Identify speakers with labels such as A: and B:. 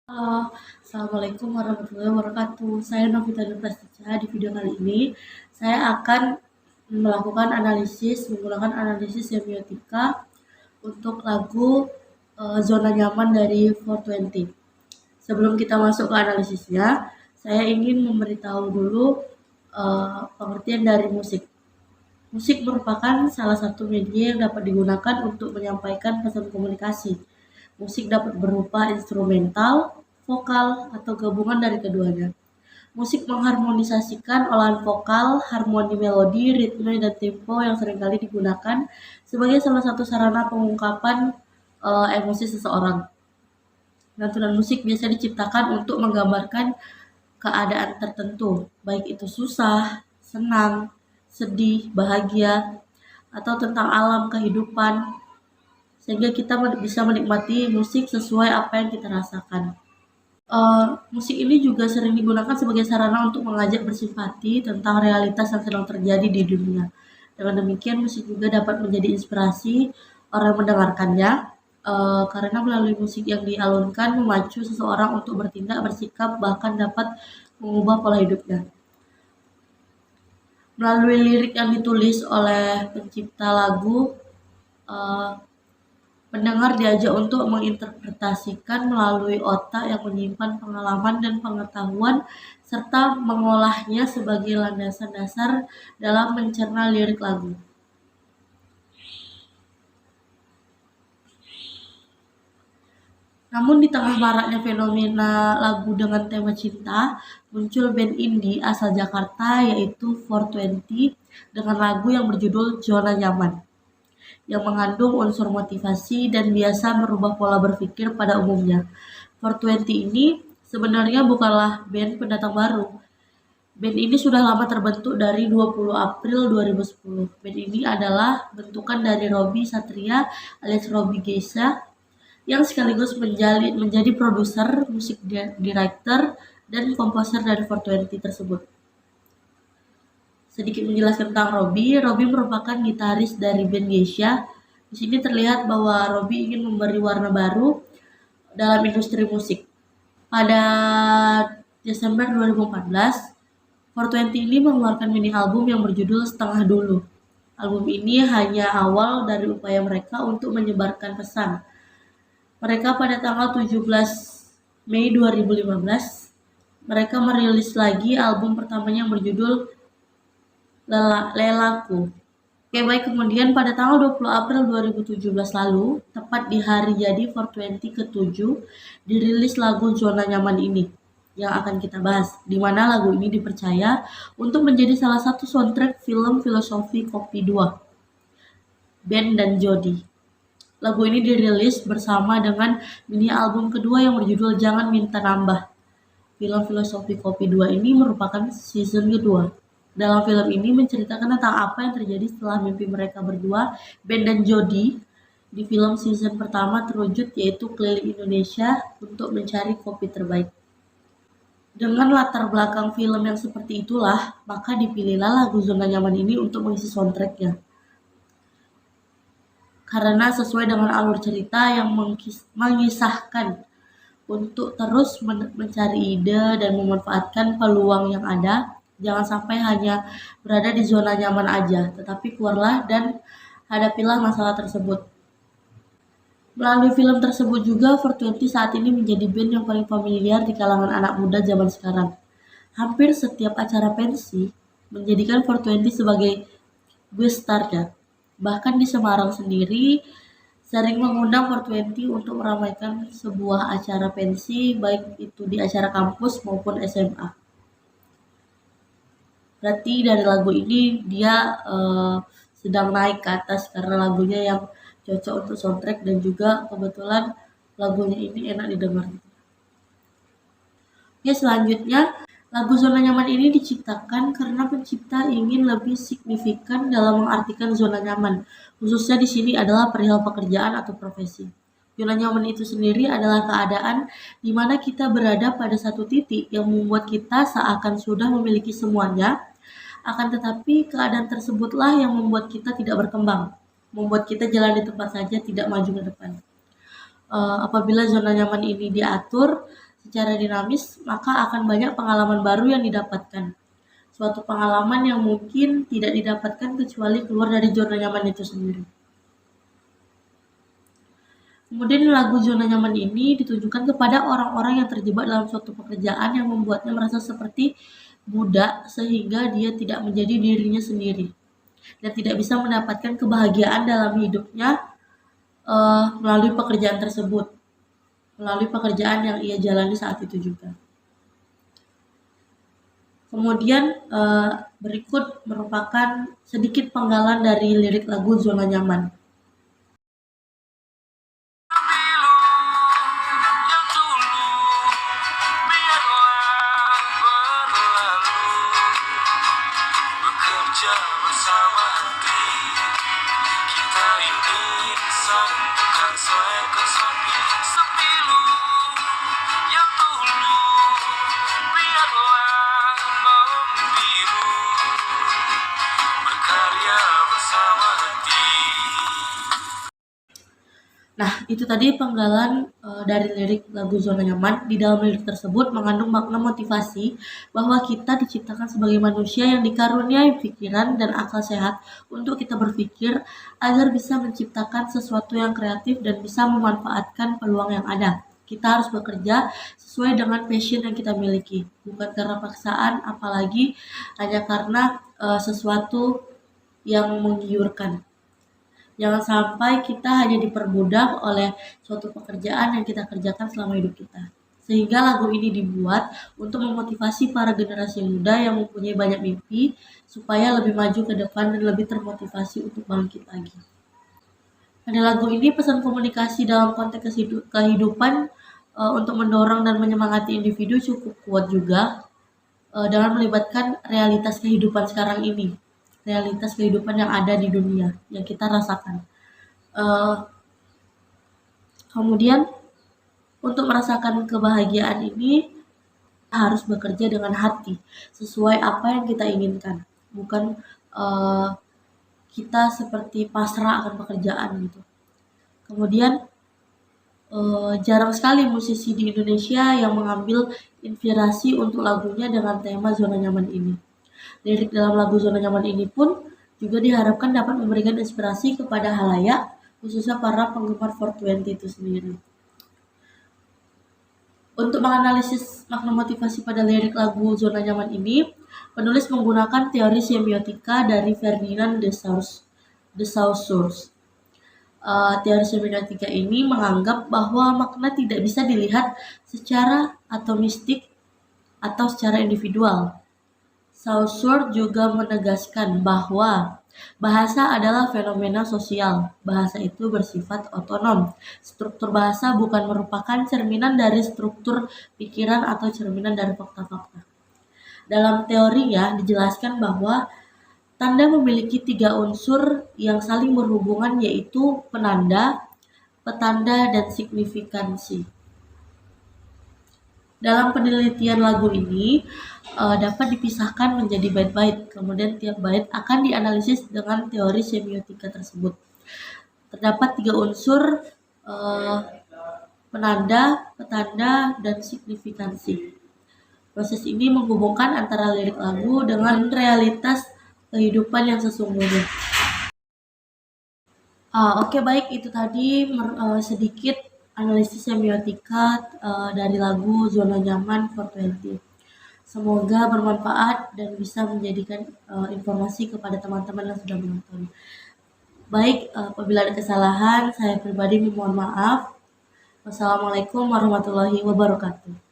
A: Halo, Assalamualaikum warahmatullahi wabarakatuh. Saya Novita Nurpastica. Di video kali ini, saya akan menggunakan analisis semiotika untuk lagu Zona Nyaman dari 420. Sebelum kita masuk ke analisisnya, saya ingin memberitahu dulu pengertian dari musik. Musik merupakan salah satu media yang dapat digunakan untuk menyampaikan pesan komunikasi. Musik dapat berupa instrumental, vokal, atau gabungan dari keduanya. Musik mengharmonisasikan olahan vokal, harmoni melodi, ritme, dan tempo yang seringkali digunakan sebagai salah satu sarana pengungkapan emosi seseorang. Lantunan musik biasa diciptakan untuk menggambarkan keadaan tertentu, baik itu susah, senang, sedih, bahagia, atau tentang alam kehidupan, sehingga kita bisa menikmati musik sesuai apa yang kita rasakan. Musik ini juga sering digunakan sebagai sarana untuk mengajak bersimpati tentang realitas yang sedang terjadi di dunia. Dengan demikian, musik juga dapat menjadi inspirasi orang yang mendengarkannya, karena melalui musik yang dialunkan memacu seseorang untuk bertindak, bersikap, bahkan dapat mengubah pola hidupnya. Melalui lirik yang ditulis oleh pencipta lagu, pendengar diajak untuk menginterpretasikan melalui otak yang menyimpan pengalaman dan pengetahuan serta mengolahnya sebagai landasan dasar dalam mencerna lirik lagu. Namun di tengah maraknya fenomena lagu dengan tema cinta, muncul band indie asal Jakarta yaitu 420 dengan lagu yang berjudul Zona Nyaman, yang mengandung unsur motivasi dan biasa merubah pola berpikir pada umumnya. 420 ini sebenarnya bukanlah band pendatang baru. Band ini sudah lama terbentuk dari 20 April 2010. Band ini adalah bentukan dari Robby Satria alias Robby Geisha yang sekaligus menjadi produser, musik director, dan komposer dari 420 tersebut. Sedikit menjelaskan tentang Robby. Robby merupakan gitaris dari band Geisha. Di sini terlihat bahwa Robby ingin memberi warna baru dalam industri musik. Pada Desember 2014, 420 ini mengeluarkan mini album yang berjudul Setengah Dulu. Album ini hanya awal dari upaya mereka untuk menyebarkan pesan. Mereka pada tanggal 17 Mei 2015, mereka merilis lagi album pertamanya yang berjudul Lelaku. Oke, baik, kemudian pada tanggal 20 April 2017 lalu, tepat di hari jadi 420 ke-7, dirilis lagu Zona Nyaman ini yang akan kita bahas, di mana lagu ini dipercaya untuk menjadi salah satu soundtrack film Filosofi Kopi 2, Ben dan Jody. Lagu ini dirilis bersama dengan mini album kedua yang berjudul Jangan Minta Nambah. Film Filosofi Kopi 2 ini merupakan season kedua. Dalam film ini menceritakan tentang apa yang terjadi setelah mimpi mereka berdua, Ben dan Jody, di film season pertama terwujud, yaitu keliling Indonesia untuk mencari kopi terbaik. Dengan latar belakang film yang seperti itulah, maka dipilihlah lagu Zona Nyaman ini untuk mengisi soundtracknya. Karena sesuai dengan alur cerita yang mengisahkan untuk terus mencari ide dan memanfaatkan peluang yang ada. Jangan sampai hanya berada di zona nyaman aja, tetapi keluarlah dan hadapilah masalah tersebut. Melalui film tersebut juga, 420 saat ini menjadi band yang paling familiar di kalangan anak muda zaman sekarang. Hampir setiap acara pensi menjadikan 420 sebagai guest star-nya. Bahkan di Semarang sendiri sering mengundang 420 untuk meramaikan sebuah acara pensi, baik itu di acara kampus maupun SMA. Berarti dari lagu ini dia sedang naik ke atas karena lagunya yang cocok untuk soundtrack dan juga kebetulan lagunya ini enak didengar. Oke, selanjutnya lagu Zona Nyaman ini diciptakan karena pencipta ingin lebih signifikan dalam mengartikan zona nyaman. Khususnya di sini adalah perihal pekerjaan atau profesi. Zona nyaman itu sendiri adalah keadaan di mana kita berada pada satu titik yang membuat kita seakan sudah memiliki semuanya, akan tetapi keadaan tersebutlah yang membuat kita tidak berkembang, membuat kita jalan di tempat saja, tidak maju ke depan. Apabila zona nyaman ini diatur, secara dinamis, maka akan banyak pengalaman baru yang didapatkan. Suatu pengalaman yang mungkin tidak didapatkan kecuali keluar dari zona nyaman itu sendiri. Kemudian lagu zona nyaman ini ditujukan kepada orang-orang yang terjebak dalam suatu pekerjaan yang membuatnya merasa seperti budak sehingga dia tidak menjadi dirinya sendiri dan tidak bisa mendapatkan kebahagiaan dalam hidupnya melalui pekerjaan tersebut, melalui pekerjaan yang ia jalani saat itu juga. Kemudian berikut merupakan sedikit penggalan dari lirik lagu Zona Nyaman.
B: Bekerja bersama hati, kita ingin sambungkan seekor sapi, sepilu yang dulu biarlah membiru, berkarya bersama hati.
A: Nah, itu tadi penggalan dari lirik lagu Zona Nyaman. Di dalam lirik tersebut mengandung makna motivasi bahwa kita diciptakan sebagai manusia yang dikaruniai pikiran dan akal sehat untuk kita berpikir agar bisa menciptakan sesuatu yang kreatif dan bisa memanfaatkan peluang yang ada. Kita harus bekerja sesuai dengan passion yang kita miliki, bukan karena paksaan, apalagi hanya karena sesuatu yang menggiurkan. Jangan sampai kita hanya diperbudak oleh suatu pekerjaan yang kita kerjakan selama hidup kita. Sehingga lagu ini dibuat untuk memotivasi para generasi muda yang mempunyai banyak mimpi supaya lebih maju ke depan dan lebih termotivasi untuk bangkit lagi. Pada lagu ini pesan komunikasi dalam konteks kehidupan untuk mendorong dan menyemangati individu cukup kuat juga dengan melibatkan realitas kehidupan sekarang ini, realitas kehidupan yang ada di dunia yang kita rasakan. Kemudian untuk merasakan kebahagiaan ini harus bekerja dengan hati sesuai apa yang kita inginkan, bukan kita seperti pasrah akan pekerjaan gitu. Kemudian jarang sekali musisi di Indonesia yang mengambil inspirasi untuk lagunya dengan tema zona nyaman ini. Lirik dalam lagu Zona Nyaman ini pun juga diharapkan dapat memberikan inspirasi kepada halayak, khususnya para penggemar 420 itu sendiri. Untuk menganalisis makna motivasi pada lirik lagu Zona Nyaman ini, penulis menggunakan teori semiotika dari Ferdinand de Saussure. Teori semiotika ini menganggap bahwa makna tidak bisa dilihat secara atomistik atau secara individual. Saussure juga menegaskan bahwa bahasa adalah fenomena sosial. Bahasa itu bersifat otonom. Struktur bahasa bukan merupakan cerminan dari struktur pikiran atau cerminan dari fakta-fakta. Dalam teorinya dijelaskan bahwa tanda memiliki 3 unsur yang saling berhubungan, yaitu penanda, petanda, dan signifikansi. Dalam penelitian lagu ini dapat dipisahkan menjadi bait-bait, kemudian tiap bait akan dianalisis dengan teori semiotika tersebut. Terdapat 3 unsur, penanda, petanda, dan signifikansi. Proses ini menghubungkan antara lirik lagu dengan realitas kehidupan yang sesungguhnya. Oke, baik, itu tadi sedikit analisis semiotika dari lagu Zona Nyaman 420. Semoga bermanfaat dan bisa menjadikan informasi kepada teman-teman yang sudah menonton. Baik, apabila ada kesalahan, saya pribadi memohon maaf. Wassalamualaikum warahmatullahi wabarakatuh.